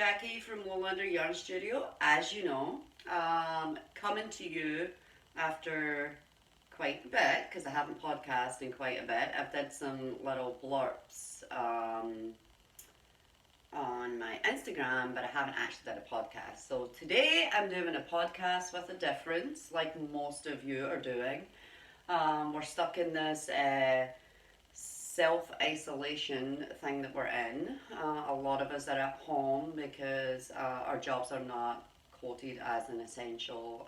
Jackie from Lowlander Yarn Studio, as you know, coming to you after quite a bit because I haven't podcasted in quite a bit. I've did some little blurps on my Instagram, but I haven't actually done a podcast. So today I'm doing a podcast with a difference, like most of you are doing. We're stuck in this self-isolation thing that we're in. A lot of us are at home because our jobs are not quoted as an essential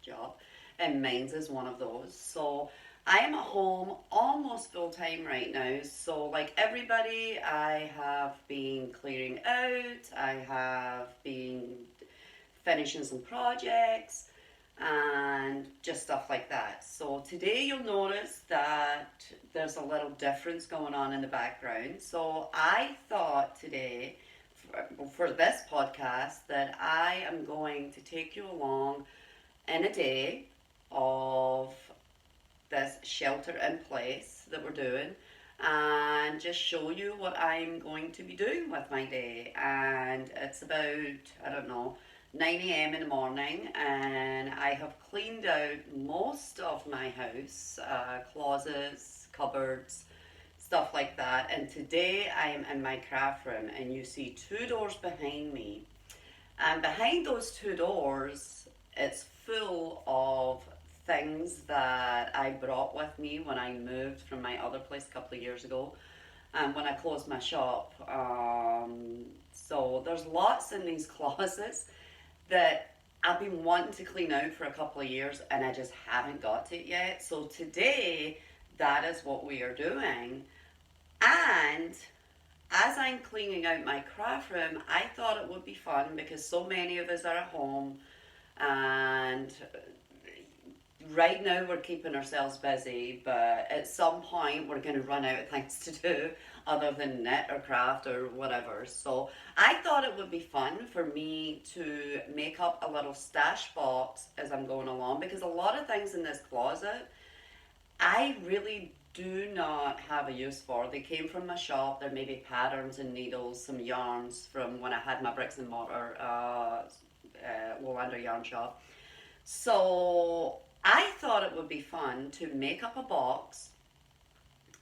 job, and mine's is one of those. So I am at home almost full time right now. So like everybody, I have been clearing out, I have been finishing some projects and just stuff like that. So today you'll notice that there's a little difference going on in the background. So I thought today for this podcast that I am going to take you along in a day of this shelter in place that we're doing and just show you what I'm going to be doing with my day. And it's about, I don't know, 9 a.m. in the morning, and I have cleaned out most of my house, closets, cupboards, stuff like that. And today I am in my craft room, and you see two doors behind me. And behind those two doors, it's full of things that I brought with me when I moved from my other place a couple of years ago, and when I closed my shop. So there's lots in these closets that I've been wanting to clean out for a couple of years and I just haven't got to it yet. So today, that is what we are doing. And as I'm cleaning out my craft room, I thought it would be fun because so many of us are at home, and right now we're keeping ourselves busy, but at some point we're going to run out of things to do other than knit or craft or whatever. So I thought it would be fun for me to make up a little stash box as I'm going along, because a lot of things in this closet I really do not have a use for. They came from my shop. There may be patterns and needles, some yarns from when I had my bricks and mortar Lowlander Yarn Shop. So I thought it would be fun to make up a box,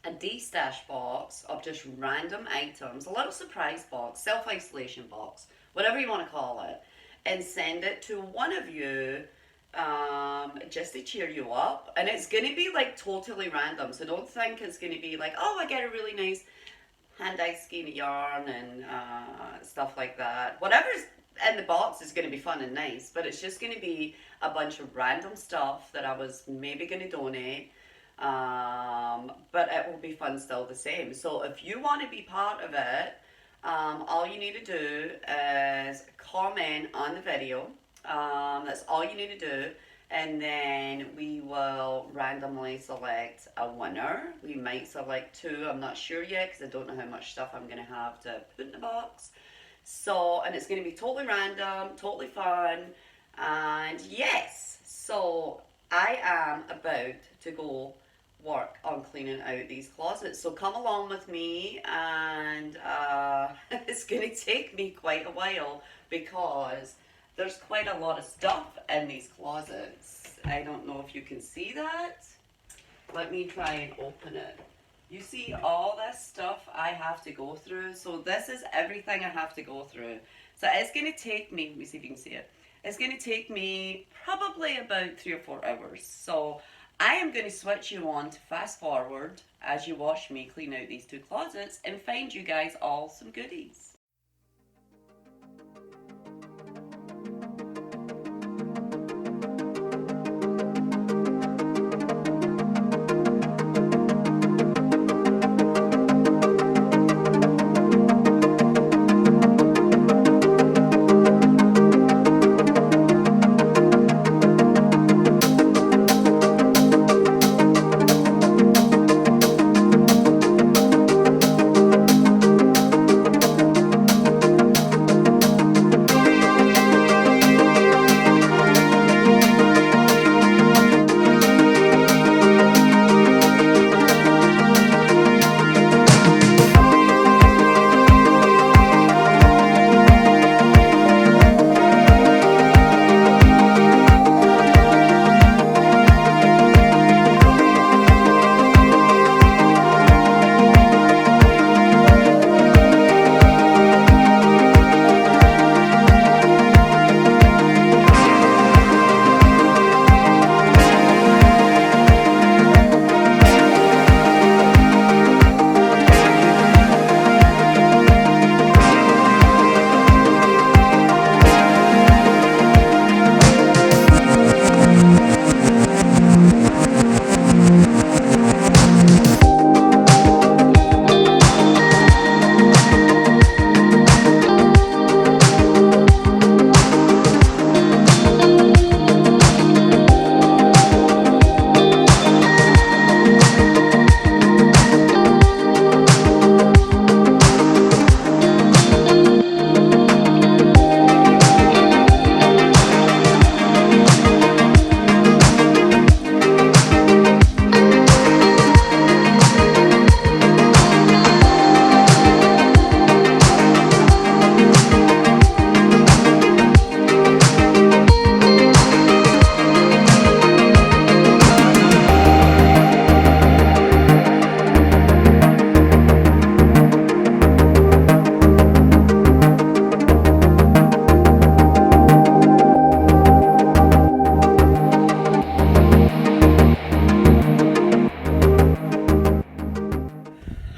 a de-stash box of just random items, a little surprise box, self-isolation box, whatever you want to call it, and send it to one of you just to cheer you up. And it's going to be like totally random, so don't think it's going to be like, oh, I get a really nice hand-dyed skein of yarn and stuff like that. Whatever's in the box is going to be fun and nice, but it's just going to be a bunch of random stuff that I was maybe going to donate, but it will be fun still the same. So if you want to be part of it, all you need to do is comment on the video. That's all you need to do, and then we will randomly select a winner. We might select two, I'm not sure yet because I don't know how much stuff I'm going to have to put in the box. So, and it's going to be totally random, totally fun, and yes, so I am about to go work on cleaning out these closets. So come along with me, and it's going to take me quite a while because there's quite a lot of stuff in these closets. I don't know if you can see that. Let me try and open it. You see all this stuff I have to go through. So this is everything I have to go through. So it's going to take me, let me see if you can see it. It's going to take me probably about 3 or 4 hours. So I am going to switch you on to fast forward as you watch me clean out these two closets and find you guys all some goodies.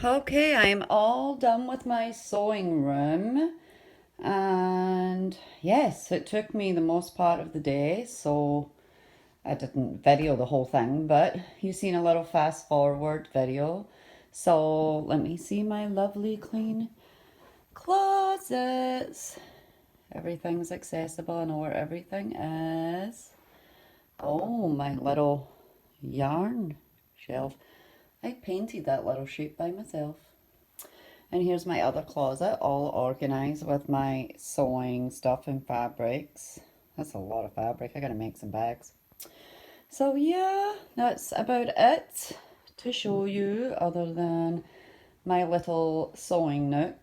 Okay, I'm all done with my sewing room. And yes, it took me the most part of the day, so I didn't video the whole thing, but you've seen a little fast forward video. So let me see my lovely clean closets. Everything's accessible. I know where everything is. Oh, my little yarn shelf. I painted that little shape by myself. And here's my other closet, all organized with my sewing stuff and fabrics. That's a lot of fabric. I gotta make some bags. So yeah, that's about it to show you, other than my little sewing nook.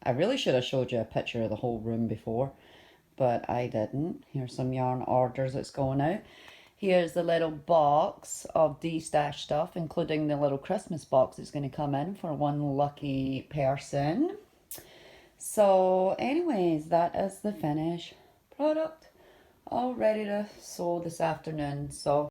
I really should have showed you a picture of the whole room before, but I didn't. Here's some yarn orders that's going out. Here's the little box of de-stash stuff, including the little Christmas box that's going to come in for one lucky person. So anyways, that is the finished product, all ready to sew this afternoon. So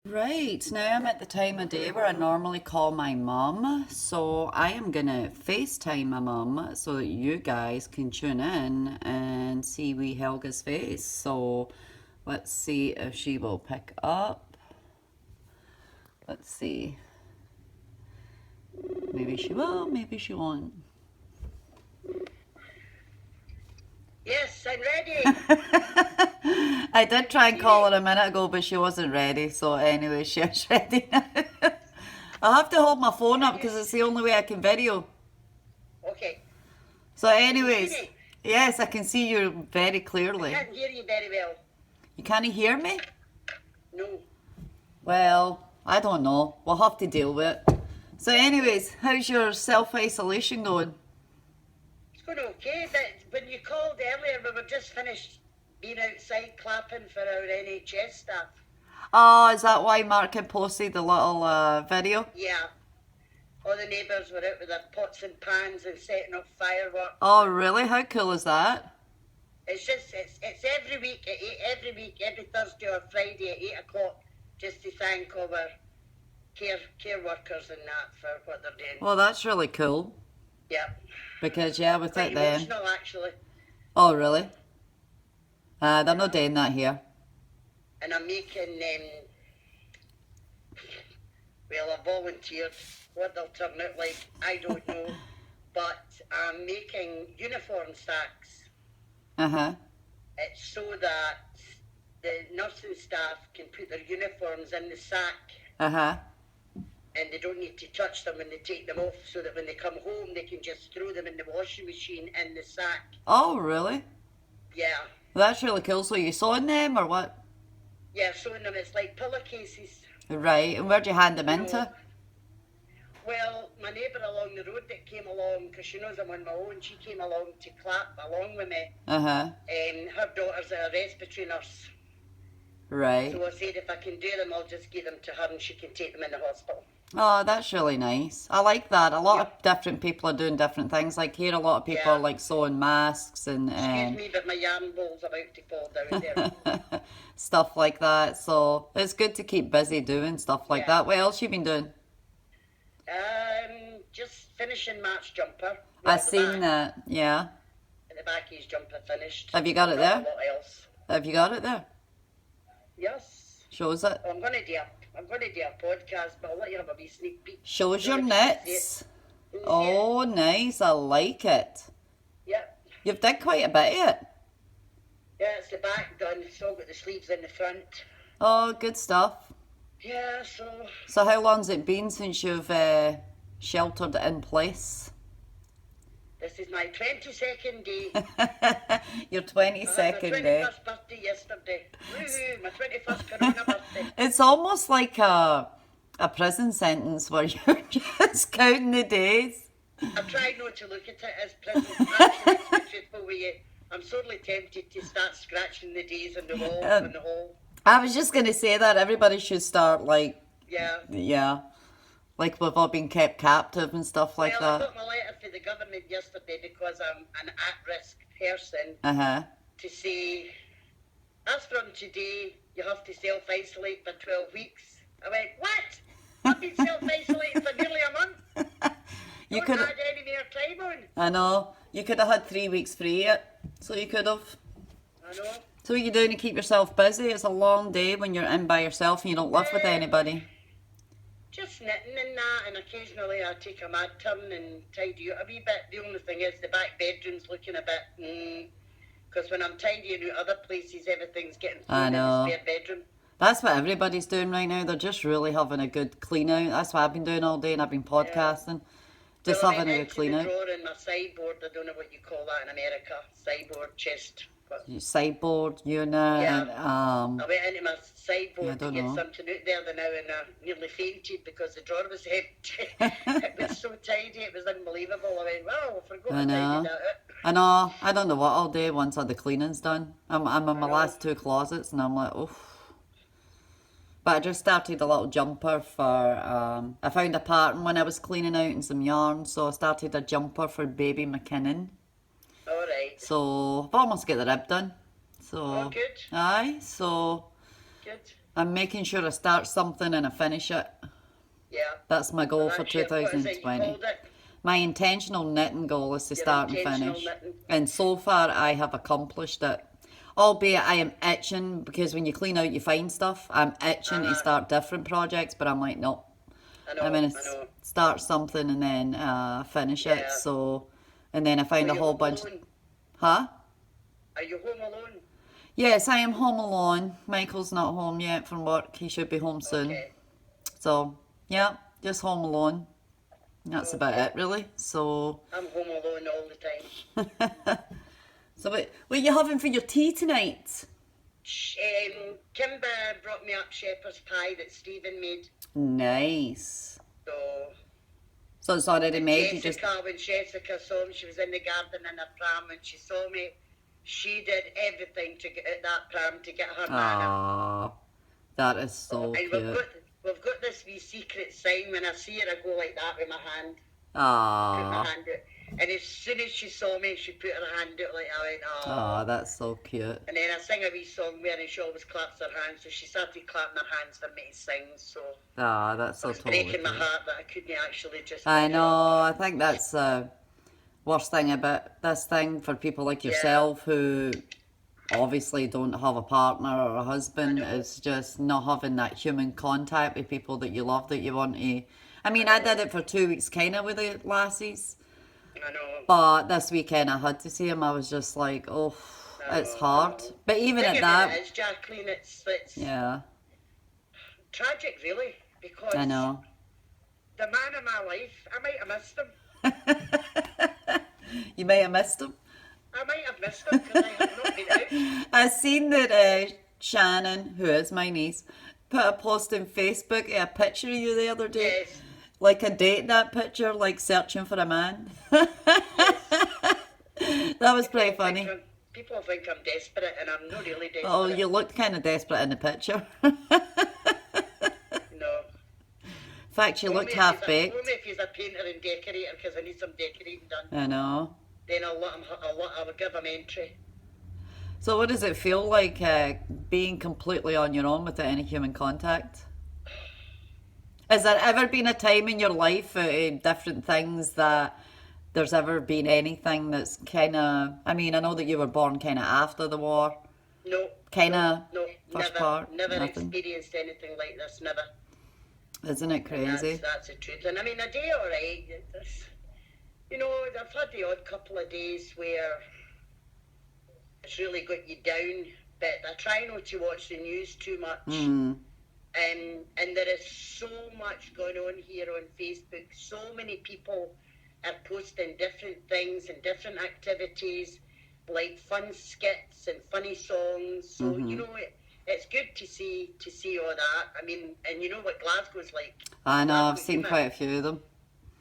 right, now I'm at the time of day where I normally call my mum, so I am gonna FaceTime my mum so that you guys can tune in and see wee Helga's face. So let's see if she will pick up. Let's see. Maybe she will, maybe she won't. Yes, I'm ready. I did try and call her a minute ago, but she wasn't ready. So anyway, she's ready now. I'll have to hold my phone up because it's the only way I can video. Okay. So anyways, yes, I can see you very clearly. I can't hear you very well. You can't hear me? No. Well, I don't know. We'll have to deal with it. So anyways, how's your self-isolation going? It's going okay, but when you called earlier, we were just finished being outside clapping for our NHS staff. Oh, is that why Mark had posted the little video? Yeah. All the neighbours were out with their pots and pans and setting up fireworks. Oh, really? How cool is that? It's just, it's every week, every Thursday or Friday at 8 o'clock, just to thank all our care workers and that for what they're doing. Well, that's really cool. Yeah. Because, yeah, with Quite it then. emotional, actually. Oh, really? They're not doing that here. And I'm making, well, I volunteered. What they'll turn out like, I don't know. But I'm making uniform sacks. Uh-huh. It's so that the nursing staff can put their uniforms in the sack. Uh-huh. And they don't need to touch them when they take them off, so that when they come home, they can just throw them in the washing machine in the sack. Oh, really? Yeah. Well, that's really cool. So you sewing them or what? Yeah, sewing them. It's like pillowcases. Right. And where'd you hand them into? Well, my neighbour along the road that came along, because she knows I'm on my own, she came along to clap along with me. Uh-huh. Her daughter's a respiratory nurse. Right. So I said if I can do them, I'll just give them to her and she can take them in the hospital. Oh, that's really nice. I like that. A lot of different people are doing different things. Like here, a lot of people are like sewing masks and Excuse me, but my yarn bowl's about to fall down there. stuff like that. So it's good to keep busy doing stuff like that. What else you been doing? Just finishing March jumper. I seen that. Yeah. And the backies jumper finished. Have you got it there? What else? Have you got it there? Yes. Shows it. I'm gonna do a podcast, but I'll let you have a wee sneak peek. Shows your knits. Oh, nice. I like it. Yep. You've done quite a bit of it. Yeah, it's the back done. It's all got the sleeves in the front. Oh, good stuff. Yeah, So how long's it been since you've sheltered in place? This is my 22nd day. Your 22nd day. My 21st birthday yesterday. Woohoo, my 21st Corona birthday. It's almost like a prison sentence where you're just counting the days. I try not to look at it as prison. Actually, to be truthful with you, I'm sorely tempted to start scratching the days on the wall and the hall. I was just going to say that everybody should start like... Yeah. Like we've all been kept captive and stuff like that. I got my letter for the government yesterday because I'm an at-risk person. Uh-huh. To say, as from today, you have to self-isolate for 12 weeks. I went, what? I've been self-isolating for nearly a month. You Don't could. add any more time on. I know. You could have had 3 weeks free it. So you could have. I know. So what are you doing to keep yourself busy? It's a long day when you're in by yourself and you don't live with anybody. Just knitting and that, and occasionally I take a mad turn and tidy out a wee bit. The only thing is the back bedroom's looking a bit, because when I'm tidying out other places, everything's getting thrown in the spare bedroom. That's what everybody's doing right now. They're just really having a good clean out. That's what I've been doing all day, and I've been podcasting. Just having a good clean out. Drawer in my sideboard, I don't know what you call that in America. Sideboard, chest. Sideboard, unit. Yeah. And, I went into my sideboard to get know. something out there now, and I nearly fainted because the drawer was empty. It was so tidy, it was unbelievable. I went, wow, I forgot to tidy that out. I know. I don't know what I'll do once all the cleaning's done. I'm in my last 2 closets, and I'm like, oof. But I just started a little jumper for, I found a pattern when I was cleaning out and some yarn, so I started a jumper for baby McKinnon. Alright. So I've almost got the rib done. So, Oh, good. Aye, so Good. I'm making sure I start something and I finish it. Yeah. That's my goal for What is it you 2020. called it? My intentional knitting goal is to Your start and intentional finish. knitting. And so far I have accomplished it. Albeit I am itching, because when you clean out you find stuff. I'm itching to start different projects, but I'm like, no. I know, I'm going I to know. start something and then finish it. Yeah. So, and then I find Are a you whole home bunch. alone? Huh? Are you home alone? Yes, I am home alone. Michael's not home yet from work. He should be home soon. Okay. So, yeah, just home alone. That's about it, really. So, I'm home alone all the time. so what are you having for your tea tonight? Kimber brought me up shepherd's pie that Stephen made. Nice. So So it's already made. You just when Jessica saw me, she was in the garden in her pram and she saw me. She did everything to get out that pram to get her manna. Aww, that is so And cute. we've got this wee secret sign. When I see her, I go like that with my hand. Put my Aww, hand out. And as soon as she saw me, she put her hand out like I went, oh. aww, that's so cute. And then I sing a wee song where she always claps her hands. So she started clapping her hands for me to sing. So Ah, that's so it was totally breaking my cute. heart that I couldn't actually just. I know. I think that's the worst thing about this thing for people like yourself who obviously don't have a partner or a husband, is just not having that human contact with people that you love, that you want to. I mean, I did it for 2 weeks kind of with the lassies, I know. but this weekend I had to see him. I was just like, oh, it's hard. But even at that, It's Jacqueline, it's yeah, tragic, really, because I know. the man of my life, I might have missed him. You may have missed him. I might have missed him because I have not been out. I seen that Shannon, who is my niece, put a post on Facebook, a picture of you the other day. Yes. Like a date, that picture, like searching for a man. That was pretty funny. People think I'm desperate, and I'm not really desperate. Oh, you looked kind of desperate in the picture. No. In fact, you looked half-baked. Only if he's a painter and decorator, because I need some decorating done. I know. Then I'll give him entry. So what does it feel like being completely on your own without any human contact? Has there ever been a time in your life, different things, that there's ever been anything that's kind of, I mean, I know that you were born kind of after the war. No. Kind of No, first never, part? never Nothing? experienced anything like this, never. Isn't it crazy? That's the truth. And I mean, a day alright. You know, I've had the odd couple of days where it's really got you down, but I try not to watch the news too much. Mm. And there is so much going on here on Facebook. So many people are posting different things and different activities, like fun skits and funny songs. So you know, it's good to see all that. I mean, and you know what Glasgow's like. I know, I've Glasgow seen humour. quite a few of them.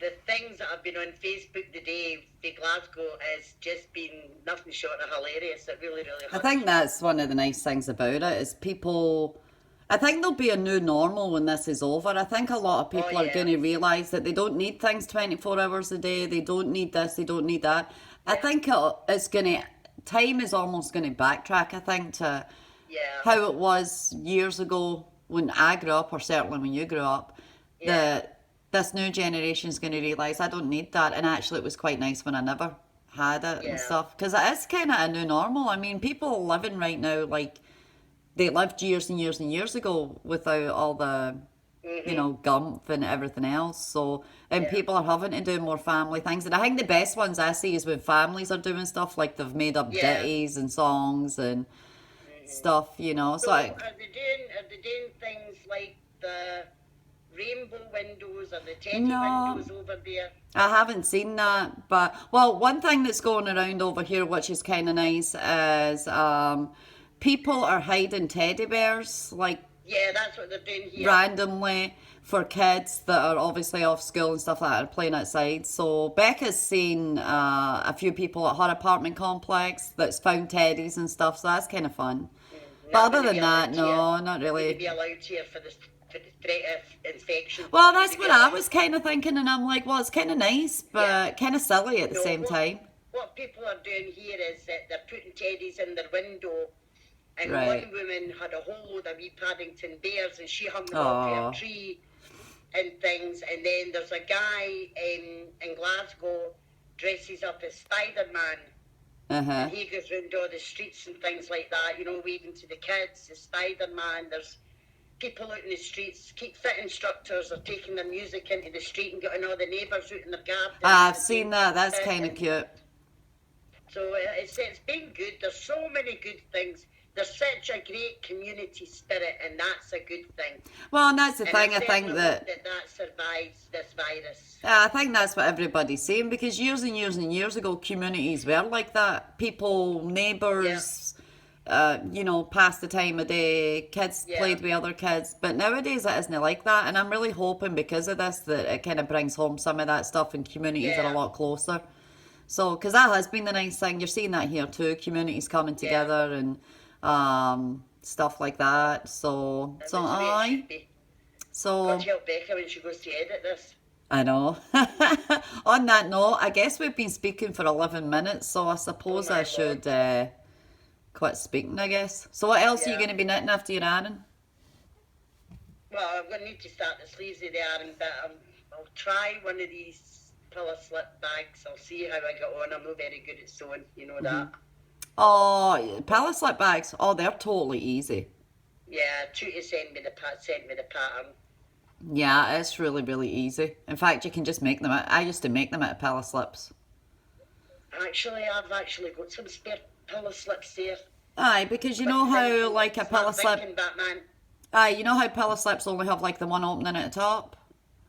The things that have been on Facebook today for Glasgow has just been nothing short of hilarious. It really, really has. I think that's one of the nice things about it, is people, I think there'll be a new normal when this is over. I think a lot of people are going to realise that they don't need things 24 hours a day. They don't need this, they don't need that. I think it's going to, time is almost going to backtrack, I think, to how it was years ago when I grew up, or certainly when you grew up, that this new generation is going to realise I don't need that. And actually, it was quite nice when I never had it and stuff, because it is kind of a new normal. I mean, people living right now like they lived years and years and years ago without all the gump and everything else. So, and people are having to do more family things. And I think the best ones I see is when families are doing stuff like they've made up ditties and songs and stuff, So are they doing things like the rainbow windows or the teddy windows over there? I haven't seen that, but well, one thing that's going around over here, which is kind of nice, is people are hiding teddy bears like that's what they're doing here. Randomly for kids that are obviously off school and stuff like that, are playing outside. So Becca's seen a few people at her apartment complex that's found teddies and stuff, so that's kind of fun. But other than that, no, not really. Be allowed here for the threat of infection. Well, that's what I was kind of thinking, and I'm like, well, it's kind of nice, but kind of silly at the same time. What people are doing here is that they're putting teddies in their window. And one woman had a whole load of wee Paddington bears, and she hung them up to a tree and things. And then there's a guy in Glasgow dresses up as Spider-Man. And he goes round all the streets and things like that, waving to the kids, as Spider-Man. There's people out in the streets. Fit instructors are taking their music into the street and getting all the neighbours out in their gardens. I've seen that. That's kind of cute. So it's been good. There's so many good things. There's such a great community spirit, and that's a good thing. Well, and that's the thing, I think that survives this virus. I think that's what everybody's saying, because years and years and years ago, communities were like that. People, neighbours, passed the time of day, kids played with other kids. But nowadays it isn't like that, and I'm really hoping because of this that it kind of brings home some of that stuff, and communities are a lot closer. So, because that has been the nice thing, you're seeing that here too, communities coming together and stuff like that. So aye. So God help Becca when she goes to edit this. I know. On that note, I guess we've been speaking for 11 minutes, so I suppose I should quit speaking, I guess. So what else are you going to be knitting after your iron? Well, I'm going to need to start the sleeves of the iron, but I'll try one of these pillar slip bags. I'll see how I get on. I'm not very good at sewing, you know that. Oh, pillar slip bags. Oh, they're totally easy. Yeah, Tutti sent me the pattern. Yeah, it's really, really easy. In fact, you can just make them. I used to make them out of pillar slips. Actually, I've got some spare pillar slips there. Aye, because you know how like a pillar slip. Batman. Aye, you know how pillar slips only have like the one opening at the top?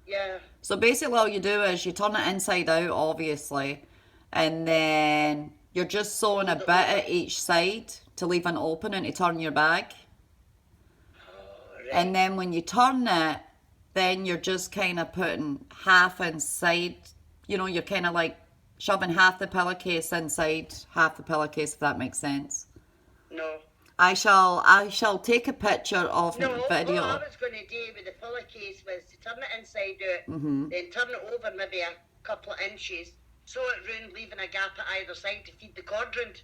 Yeah. So basically all you do is you turn it inside out, obviously, and then you're just sewing a bit at each side to leave an opening to turn your bag. Oh, right. And then when you turn it, then you're just kind of putting half inside, you're kind of like shoving half the pillowcase inside half the pillowcase, if that makes sense. No. I shall take a picture of the video. What I was going to do with the pillowcase was to turn it inside out, then turn it over maybe a couple of inches, sew it round, leaving a gap at either side to feed the cord round.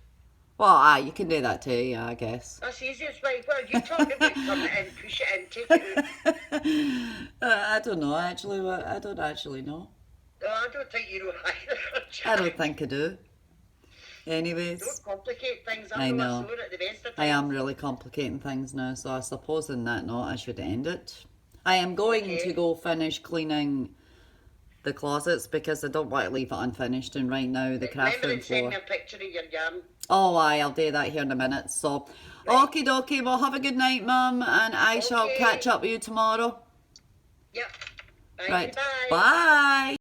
Well, aye, you can do that too, yeah, I guess. That's the easiest way. Well, you talk about turn it in, push it in, take it out. I don't know, actually. I don't actually know. No, I don't think you know either. I don't think I do. Anyways. Don't complicate things. I know. At the best of times. I am really complicating things now, so I suppose in that note I should end it. I am going to go finish cleaning the closets because I don't want to leave it unfinished, and right now the craft room floor. Send me a picture of your yarn. Oh aye, I'll do that here in a minute. So, okie dokie, well have a good night, Mum, and I shall catch up with you tomorrow. Yep. Bye. Right. Bye. Bye.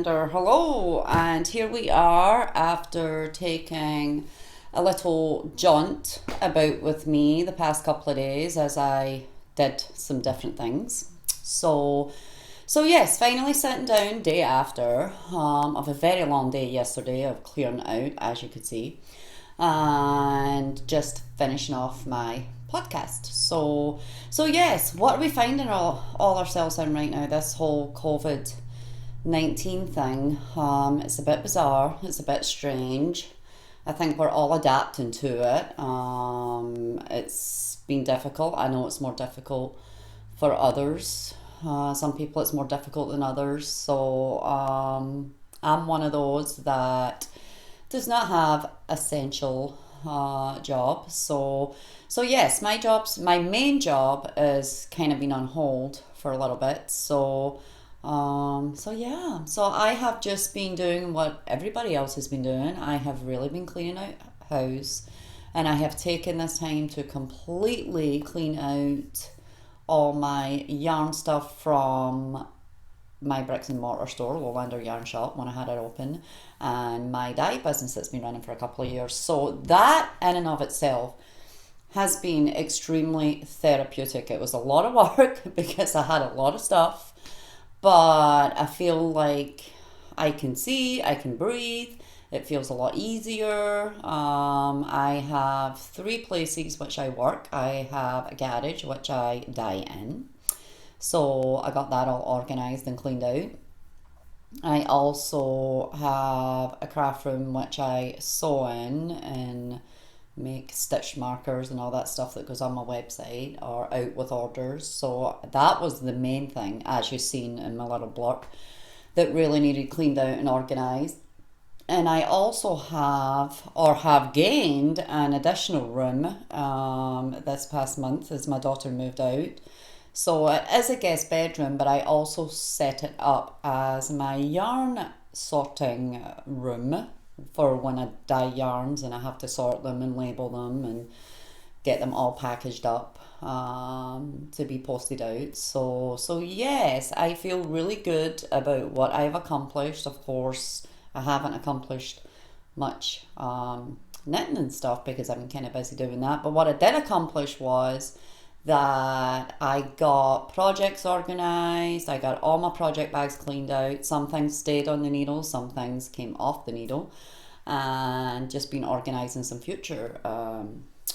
Lowlander. Hello, and here we are after taking a little jaunt about with me the past couple of days as I did some different things. So yes, finally sitting down day after of a very long day yesterday of clearing out, as you could see, and just finishing off my podcast. So yes, what are we finding all ourselves in right now? This whole COVID-19 thing, it's a bit bizarre, it's a bit strange. I think we're all adapting to it. It's been difficult. I know it's more difficult for others. Some people it's more difficult than others. So I'm one of those that does not have essential job. So yes, my main job is kind of been on hold for a little bit. So yeah, so I have just been doing what everybody else has been doing. I have really been cleaning out house, and I have taken this time to completely clean out all my yarn stuff from my bricks and mortar store, Lowlander Yarn Shop, when I had it open, and my dye business that's been running for a couple of years. So that in and of itself has been extremely therapeutic. It was a lot of work because I had a lot of stuff, but I feel like I can see, I can breathe. It feels a lot easier. I have 3 places which I work. I have a garage which I dye in. So I got that all organised and cleaned out. I also have a craft room which I sew in and make stitch markers and all that stuff that goes on my website or out with orders. So that was the main thing, as you've seen in my little blurb, that really needed cleaned out and organised. And I also have gained an additional room this past month as my daughter moved out. So it is a guest bedroom, but I also set it up as my yarn sorting room for when I dye yarns and I have to sort them and label them and get them all packaged up to be posted out. So yes, I feel really good about what I've accomplished. Of course, I haven't accomplished much knitting and stuff because I've been kind of busy doing that. But what I did accomplish was that I got projects organised, I got all my project bags cleaned out. Some things stayed on the needle, some things came off the needle, and just been organising some future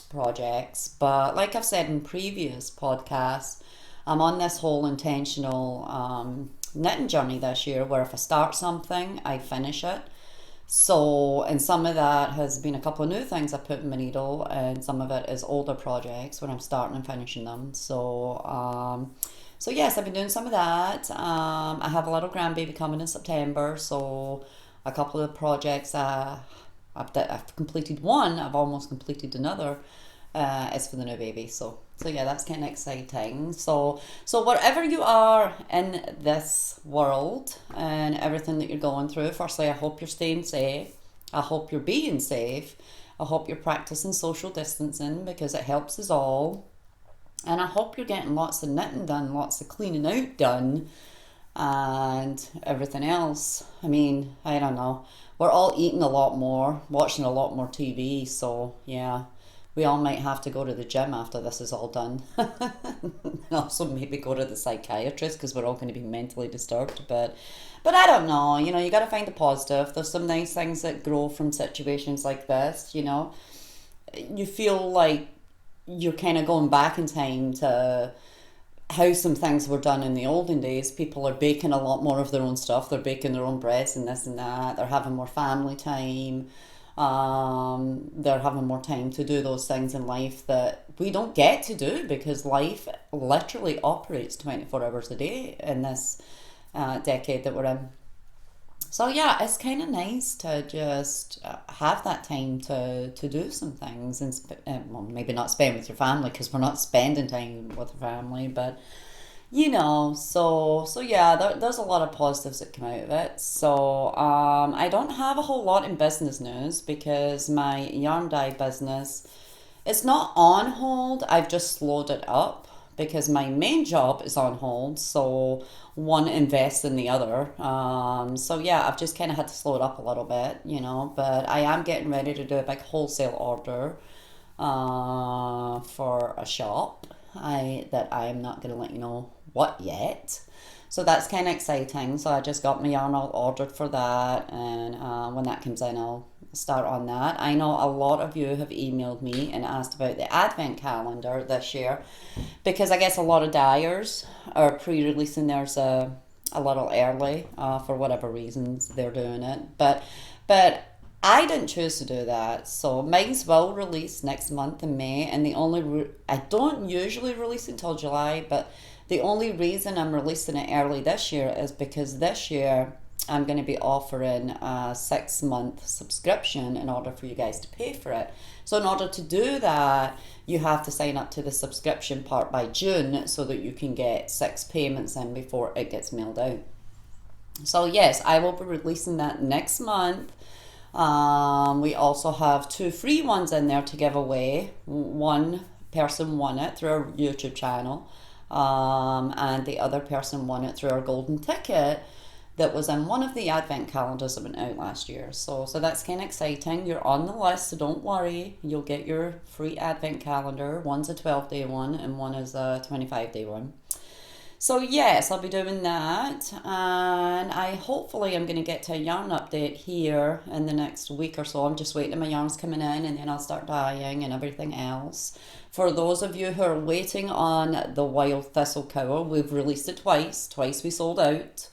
projects. But like I've said in previous podcasts, I'm on this whole intentional knitting journey this year where if I start something, I finish it. So, and some of that has been a couple of new things I put in my needle, and some of it is older projects when I'm starting and finishing them. So yes, I've been doing some of that. I have a little grandbaby coming in September, so a couple of projects I've completed one, I've almost completed another. Is for the new baby. So yeah, that's kind of exciting. So wherever you are in this world and everything that you're going through, firstly, I hope you're staying safe. I hope you're being safe. I hope you're practicing social distancing because it helps us all. And I hope you're getting lots of knitting done, lots of cleaning out done, and everything else. I mean, I don't know. We're all eating a lot more, watching a lot more TV. So yeah. We all might have to go to the gym after this is all done. And also maybe go to the psychiatrist because we're all going to be mentally disturbed. But I don't know. You know, you got to find the positive. There's some nice things that grow from situations like this, you know. You feel like you're kind of going back in time to how some things were done in the olden days. People are baking a lot more of their own stuff. They're baking their own breads and this and that. They're having more family time. They're having more time to do those things in life that we don't get to do because life literally operates 24 hours a day in this decade that we're in. So yeah, it's kind of nice to just have that time to do some things and well, maybe not spend with your family because we're not spending time with the family, but you know, so yeah, there's a lot of positives that come out of it. So I don't have a whole lot in business news because my yarn dye business, it's not on hold. I've just slowed it up because my main job is on hold, so one invests in the other. So yeah, I've just kind of had to slow it up a little bit, you know, but I am getting ready to do a big wholesale order for a shop. That I'm not going to let you know what yet. So that's kind of exciting. So I just got my yarn all ordered for that, and when that comes in, I'll start on that. I know a lot of you have emailed me and asked about the advent calendar this year, because I guess a lot of dyers are pre-releasing theirs a little early for whatever reasons they're doing it. But I didn't choose to do that, so mine's will release next month in May, and the only I don't usually release until July, but the only reason I'm releasing it early this year is because this year I'm going to be offering a 6-month subscription in order for you guys to pay for it. So in order to do that, you have to sign up to the subscription part by June so that you can get 6 payments in before it gets mailed out. So yes, I will be releasing that next month. We also have 2 free ones in there to give away. One person won it through our YouTube channel, and the other person won it through our golden ticket that was in one of the advent calendars that went out last year. So that's kind of exciting. You're on the list, so don't worry. You'll get your free advent calendar. One's a 12-day one and one is a 25-day one. So yes, I'll be doing that, and hopefully I'm going to get to a yarn update here in the next week or so. I'm just waiting on my yarns coming in, and then I'll start dyeing and everything else. For those of you who are waiting on the Wild Thistle Cowl, we've released it twice. Twice we sold out.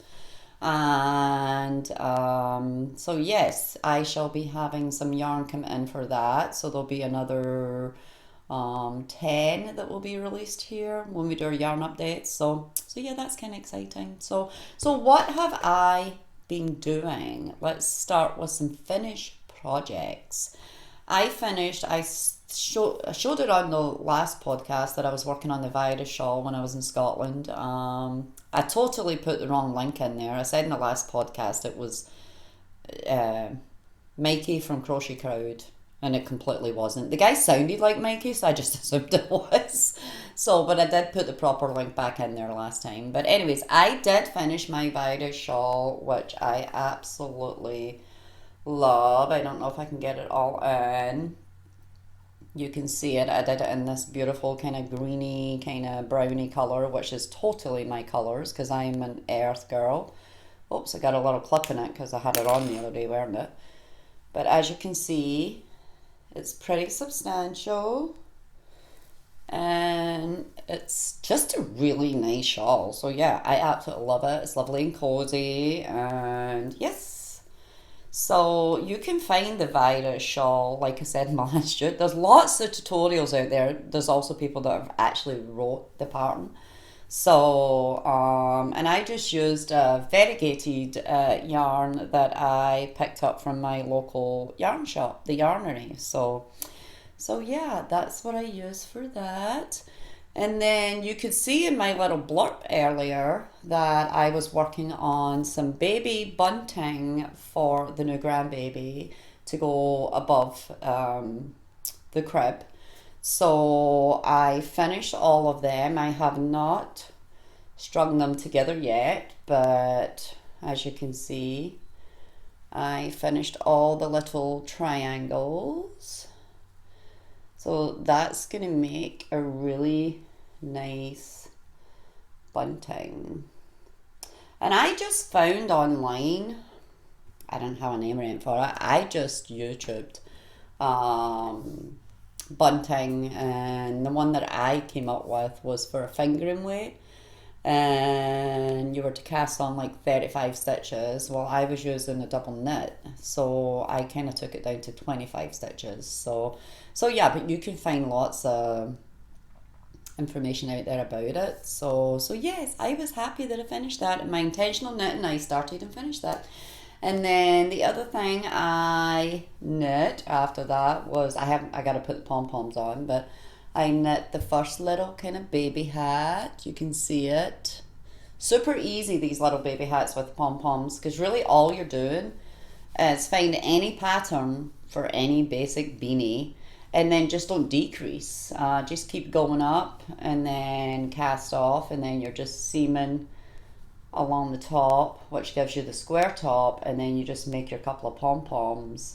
And so yes, I shall be having some yarn come in for that. So there'll be another 10 that will be released here when we do our yarn updates. So yeah, that's kind of exciting. So what have I been doing? Let's start with some finished projects. I showed it on the last podcast that I was working on the Vida shawl when I was in Scotland. I totally put the wrong link in there. I said in the last podcast it was Mikey from Crochet Crowd, and it completely wasn't. The guy sounded like Mikey, so I just assumed it was. But I did put the proper link back in there last time. But anyways, I did finish my Vida shawl, which I absolutely love. I don't know if I can get it all in. You can see it. I did it in this beautiful kind of greeny, kind of browny color, which is totally my colors because I'm an earth girl. Oops, I got a little clip in it because I had it on the other day wearing it. But as you can see, it's pretty substantial, and it's just a really nice shawl. So yeah, I absolutely love it. It's lovely and cozy, and yes. So you can find the Vida shawl, like I said in my last shoot. There's lots of tutorials out there. There's also people that have actually wrote the pattern. So, and I just used a variegated yarn that I picked up from my local yarn shop, the Yarnery. So yeah, that's what I used for that. And then you could see in my little blurb earlier that I was working on some baby bunting for the new grandbaby to go above the crib. So I finished all of them. I have not strung them together yet, but as you can see, I finished all the little triangles. So that's going to make a really nice bunting. And I just found online, I don't have a name or anything for it, I just YouTubed bunting, and the one that I came up with was for a fingering weight, and you were to cast on like 35 stitches. Well, I was using a double knit, so I kind of took it down to 25 stitches. So yeah, but you can find lots of information out there about it. So yes, I was happy that I finished that, and my intentional knitting, I started and finished that. And then the other thing I knit after that was, I got to put the pom-poms on, but I knit the first little kind of baby hat. You can see it. Super easy, these little baby hats with pom-poms, because really all you're doing is find any pattern for any basic beanie, and then just don't decrease. Just keep going up and then cast off, and then you're just seaming along the top, which gives you the square top, and then you just make your couple of pom-poms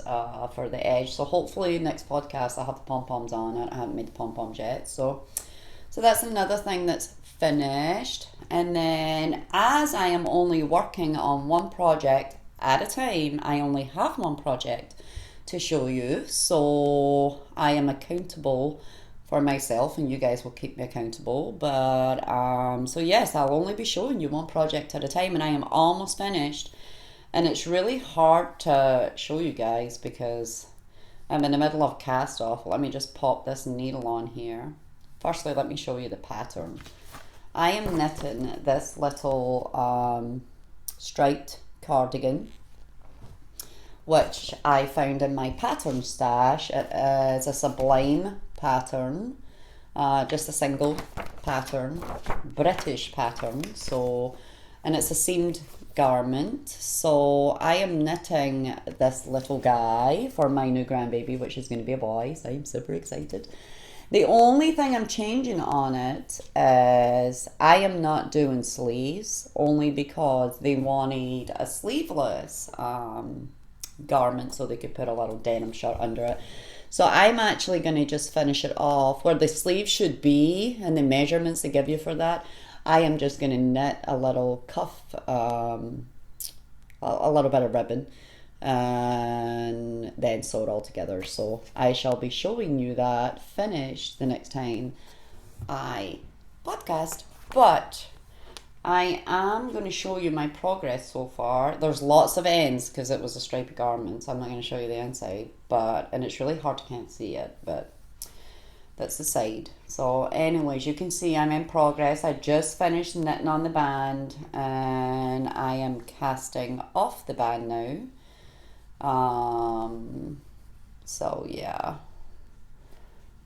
for the edge. So hopefully next podcast I'll have the pom-poms on it. I haven't made the pom-poms yet, so that's another thing that's finished. And then, as I am only working on one project at a time, I only have one project to show you, so I am accountable for myself, and you guys will keep me accountable. But so yes, I'll only be showing you one project at a time, and I am almost finished. And it's really hard to show you guys because I'm in the middle of cast off. Let me just pop this needle on here. Firstly, let me show you the pattern. I am knitting this little striped cardigan, which I found in my pattern stash. It is a Sublime pattern, just a single pattern, British pattern. So, and it's a seamed garment. So I am knitting this little guy for my new grandbaby, which is going to be a boy. So I'm super excited. The only thing I'm changing on it is I am not doing sleeves, only because they wanted a sleeveless garment so they could put a little denim shirt under it. So I'm actually going to just finish it off where the sleeve should be, and the measurements they give you for that. I am just going to knit a little cuff, a little bit of ribbon, and then sew it all together. So I shall be showing you that finished the next time I podcast. But I am going to show you my progress so far. There's lots of ends because it was a stripy garment, so I'm not going to show you the inside, and it's really hard to can't see it, but that's the side. So anyways, you can see I'm in progress. I just finished knitting on the band, and I am casting off the band now. So yeah,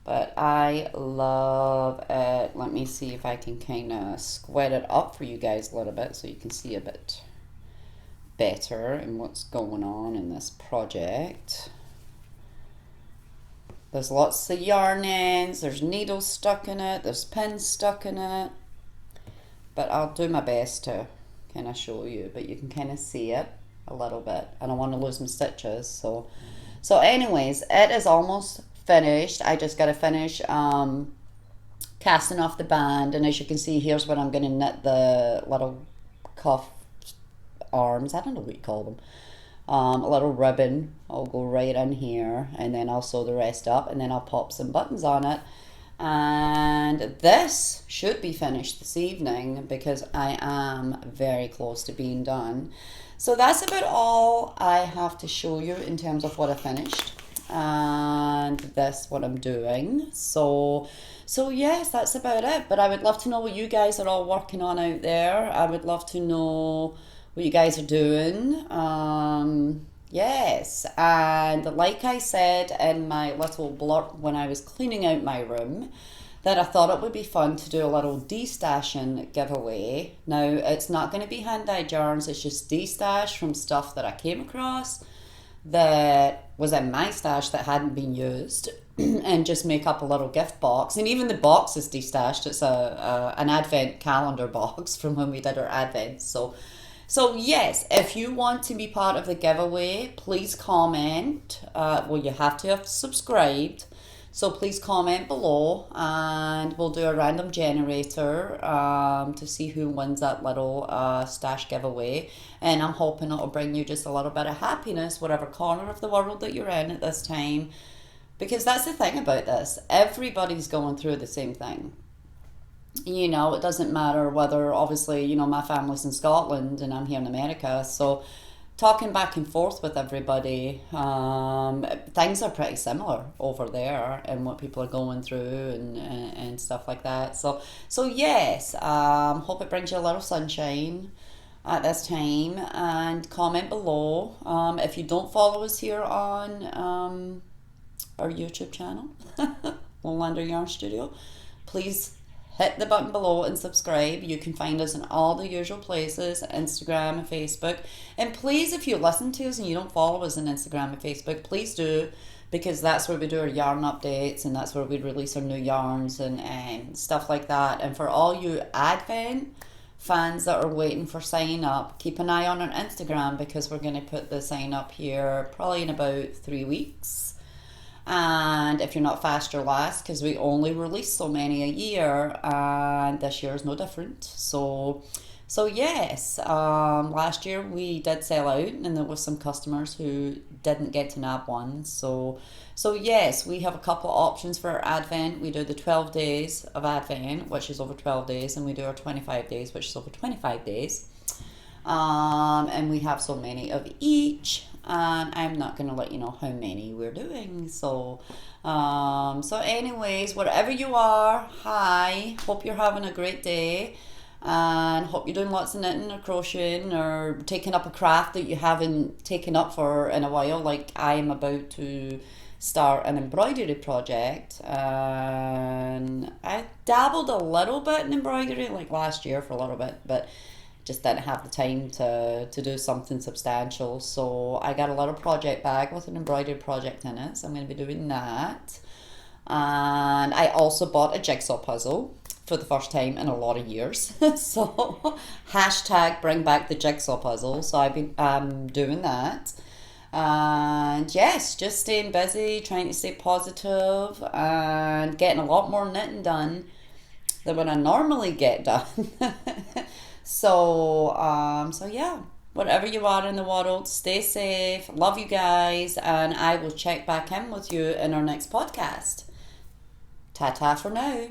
but I love it. Let me see if I can kind of square it up for you guys a little bit so you can see a bit better and what's going on in this project. There's lots of yarn ends, there's needles stuck in it, there's pins stuck in it, but I'll do my best to kind of show you, but you can kind of see it a little bit. I don't want to lose my stitches, so anyways, it is almost finished. I just got to finish casting off the band, and as you can see, here's what I'm going to knit the little cuff arms, I don't know what you call them, a little ribbon. I'll go right in here, and then I'll sew the rest up, and then I'll pop some buttons on it, and this should be finished this evening because I am very close to being done. So that's about all I have to show you in terms of what I finished, and that's what I'm doing. So yes, that's about it. But I would love to know what you guys are all working on out there. I would love to know what you guys are doing. Yes, and like I said in my little blurb when I was cleaning out my room, that I thought it would be fun to do a little destashing giveaway. Now, it's not going to be hand-dyed yarns, it's just destash from stuff that I came across that was in my stash that hadn't been used, and just make up a little gift box. And even the box is destashed. It's an advent calendar box from when we did our advent. So yes, if you want to be part of the giveaway, please comment. Well, you have to have subscribed. So please comment below, and we'll do a random generator to see who wins that little stash giveaway. And I'm hoping it'll bring you just a little bit of happiness, whatever corner of the world that you're in at this time. Because that's the thing about this. Everybody's going through the same thing. You know, it doesn't matter whether, obviously, you know, my family's in Scotland and I'm here in America. So talking back and forth with everybody, things are pretty similar over there and what people are going through and stuff like that. So yes, hope it brings you a little sunshine at this time, and comment below. If you don't follow us here on our YouTube channel, Lowlander Yarn Studio, please hit the button below and subscribe. You can find us in all the usual places, Instagram and Facebook. And please, if you listen to us and you don't follow us on Instagram and Facebook, please do, because that's where we do our yarn updates, and that's where we release our new yarns and stuff like that. And for all you Advent fans that are waiting for sign up, keep an eye on our Instagram, because we're going to put the sign up here probably in about 3 weeks. And if you're not fast, you're last, because we only release so many a year, and this year is no different. So yes, last year we did sell out, and there was some customers who didn't get to nab one. So yes, we have a couple of options for our Advent. We do the 12 days of Advent, which is over 12 days, and we do our 25 days, which is over 25 days. And we have so many of each, and I'm not going to let you know how many we're doing. So anyways, wherever you are, hi, hope you're having a great day. And hope you're doing lots of knitting or crocheting or taking up a craft that you haven't taken up for in a while. Like I'm about to start an embroidery project, and I dabbled a little bit in embroidery like last year for a little bit, but just didn't have the time to do something substantial. So I got a little project bag with an embroidery project in it, so I'm going to be doing that. And I also bought a jigsaw puzzle for the first time in a lot of years. So hashtag bring back the jigsaw puzzle. So I've been doing that. And yes, just staying busy, trying to stay positive, and getting a lot more knitting done than what I normally get done. So yeah, whatever you are in the world, stay safe. Love you guys, and I will check back in with you in our next podcast. Ta-ta for now.